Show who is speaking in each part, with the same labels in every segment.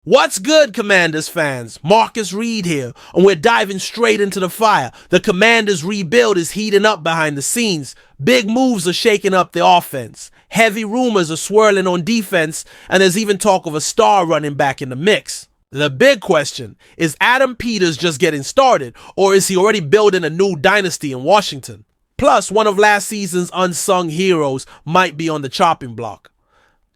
Speaker 1: What's good, Commanders fans? Marcus Reed here, and we're diving straight into the fire. The Commanders rebuild is heating up behind the scenes. Big moves are shaking up the offense. Heavy rumors are swirling on defense, and there's even talk of a star running back in the mix. The big question, is Adam Peters just getting started, or is he already building a new dynasty in Washington? Plus, one of last season's unsung heroes might be on the chopping block.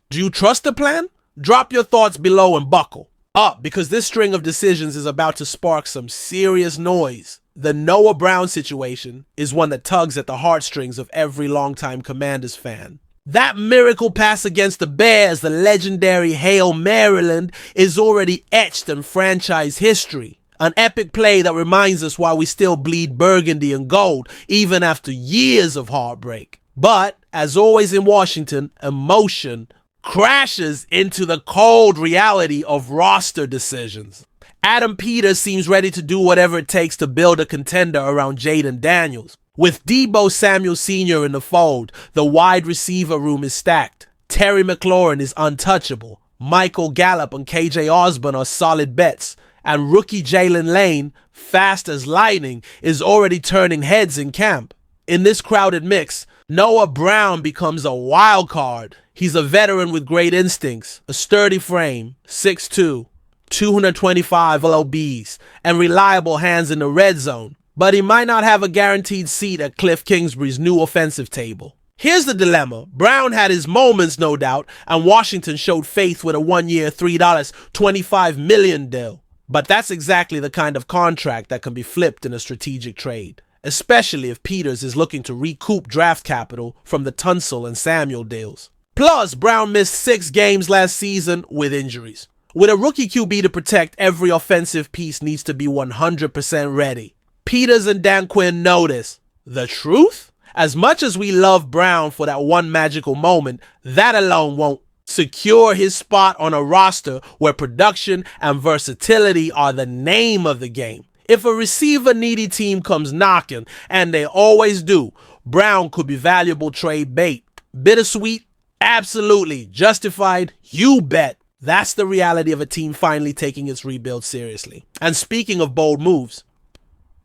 Speaker 1: Do you trust the plan? Drop your thoughts below and buckle up, because this string of decisions is about to spark some serious noise. The Noah Brown situation is one that tugs at the heartstrings of every longtime Commanders fan. That miracle pass against the Bears, the legendary Hail Maryland, is already etched in franchise history. An epic play that reminds us why we still bleed Burgundy and Gold, even after years of heartbreak. But, as always in Washington, emotion crashes into the cold reality of roster decisions. Adam Peters seems ready to do whatever it takes to build a contender around Jaden Daniels. With Deebo Samuel Sr. in the fold, the wide receiver room is stacked. Terry McLaurin is untouchable. Michael Gallup and KJ Osborne are solid bets. And rookie Jalen Lane, fast as lightning, is already turning heads in camp. In this crowded mix, Noah Brown becomes a wild card. He's a veteran with great instincts, a sturdy frame, 6'2", 225 lbs, and reliable hands in the red zone. But he might not have a guaranteed seat at Cliff Kingsbury's new offensive table. Here's the dilemma. Brown had his moments, no doubt, and Washington showed faith with a one-year $3.25 million deal. But that's exactly the kind of contract that can be flipped in a strategic trade, especially if Peters is looking to recoup draft capital from the Tunsil and Samuel deals. Plus, Brown missed 6 games last season with injuries. With a rookie QB to protect, every offensive piece needs to be 100% ready. Peters and Dan Quinn know this. The truth? As much as we love Brown for that one magical moment, that alone won't secure his spot on a roster where production and versatility are the name of the game. If a receiver-needy team comes knocking, and they always do, Brown could be valuable trade bait. Bittersweet? Absolutely. Justified? You bet. That's the reality of a team finally taking its rebuild seriously. And speaking of bold moves,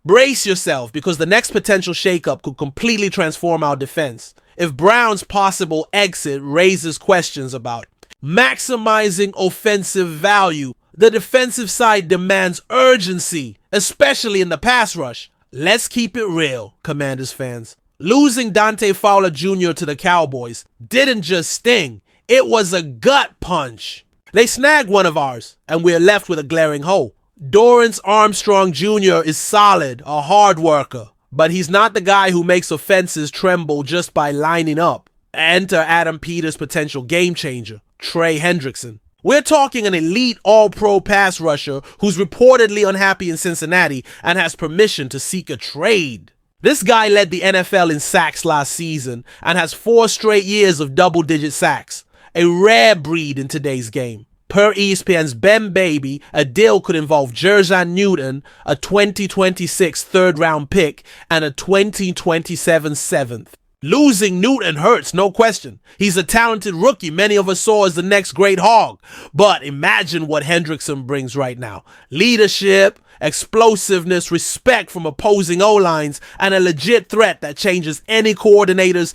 Speaker 1: brace yourself, because the next potential shakeup could completely transform our defense. If Brown's possible exit raises questions about maximizing offensive value, the defensive side demands urgency, especially in the pass rush. Let's keep it real, Commanders fans. Losing Dante Fowler Jr. to the Cowboys didn't just sting, it was a gut punch. They snagged one of ours, and we're left with a glaring hole. Dorrance Armstrong Jr. is solid, a hard worker, but he's not the guy who makes offenses tremble just by lining up. Enter Adam Peters' potential game changer, Trey Hendrickson. We're talking an elite all-pro pass rusher who's reportedly unhappy in Cincinnati and has permission to seek a trade. This guy led the NFL in sacks last season and has 4 straight years of double-digit sacks, a rare breed in today's game. Per ESPN's Ben Baby, a deal could involve Jer'Zhan Newton, a 2026 third-round pick, and a 2027 seventh. Losing Newton hurts, no question. He's a talented rookie many of us saw as the next great hog. But imagine what Hendrickson brings right now. Leadership, explosiveness, respect from opposing O-lines, and a legit threat that changes any coordinator's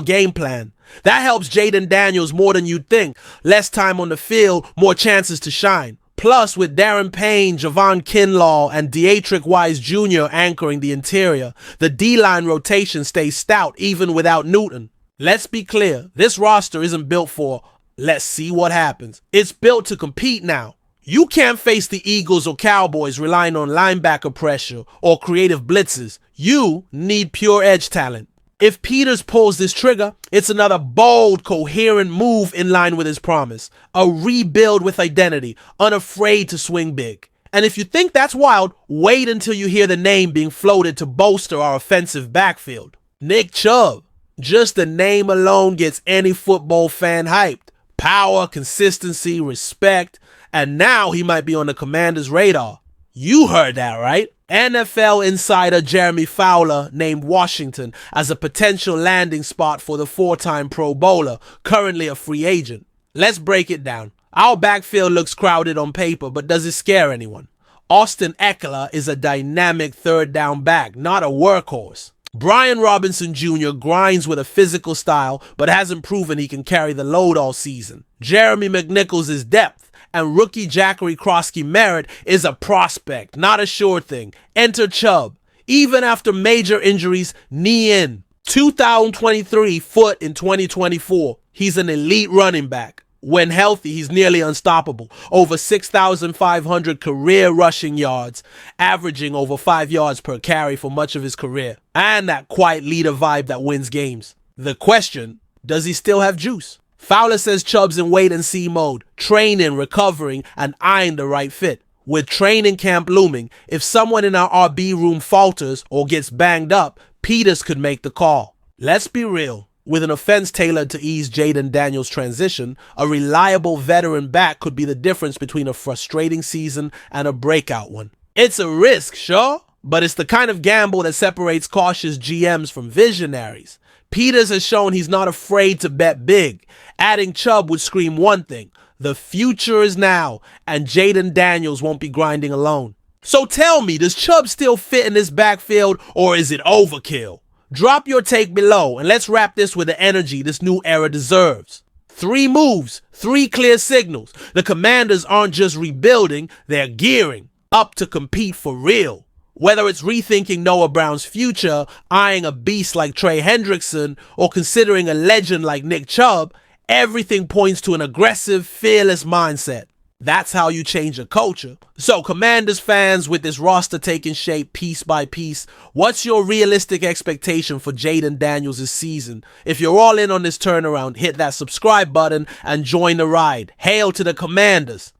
Speaker 1: game plan. That helps Jaden Daniels more than you'd think. Less time on the field, more chances to shine. Plus, with Darren Payne, Javon Kinlaw, and Deatrich Wise Jr. anchoring the interior, the D-line rotation stays stout even without Newton. Let's be clear, this roster isn't built for, let's see what happens. It's built to compete now. You can't face the Eagles or Cowboys relying on linebacker pressure or creative blitzes. You need pure edge talent. If Peters pulls this trigger, it's another bold, coherent move in line with his promise. A rebuild with identity, unafraid to swing big. And if you think that's wild, wait until you hear the name being floated to bolster our offensive backfield. Nick Chubb. Just the name alone gets any football fan hyped. Power, consistency, respect, and now he might be on the Commanders' radar. You heard that, right? NFL insider Jeremy Fowler named Washington as a potential landing spot for the 4-time Pro Bowler, currently a free agent. Let's break it down. Our backfield looks crowded on paper, but does it scare anyone? Austin Eckler is a dynamic third down back, not a workhorse. Brian Robinson Jr. grinds with a physical style, but hasn't proven he can carry the load all season. Jeremy McNichols is depth, and rookie Jackery Krosky-Merritt is a prospect, not a sure thing. Enter Chubb. Even after major injuries, knee in. 2023, foot in 2024. He's an elite running back. When healthy, he's nearly unstoppable. Over 6,500 career rushing yards, averaging over 5 yards per carry for much of his career. And that quiet leader vibe that wins games. The question, does he still have juice? Fowler says Chubb's in wait-and-see mode, training, recovering, and eyeing the right fit. With training camp looming, if someone in our RB room falters or gets banged up, Peters could make the call. Let's be real. With an offense tailored to ease Jaden Daniels' transition, a reliable veteran back could be the difference between a frustrating season and a breakout one. It's a risk, sure, but it's the kind of gamble that separates cautious GMs from visionaries. Peters has shown he's not afraid to bet big. Adding Chubb would scream one thing: the future is now, and Jaden Daniels won't be grinding alone. So tell me, does Chubb still fit in this backfield, or is it overkill? Drop your take below, and let's wrap this with the energy this new era deserves. 3 moves, 3 clear signals. The Commanders aren't just rebuilding, they're gearing up to compete for real. Whether it's rethinking Noah Brown's future, eyeing a beast like Trey Hendrickson, or considering a legend like Nick Chubb, everything points to an aggressive, fearless mindset. That's how you change a culture. So, Commanders fans, with this roster taking shape piece by piece, what's your realistic expectation for Jaden Daniels' season? If you're all in on this turnaround, hit that subscribe button and join the ride. Hail to the Commanders.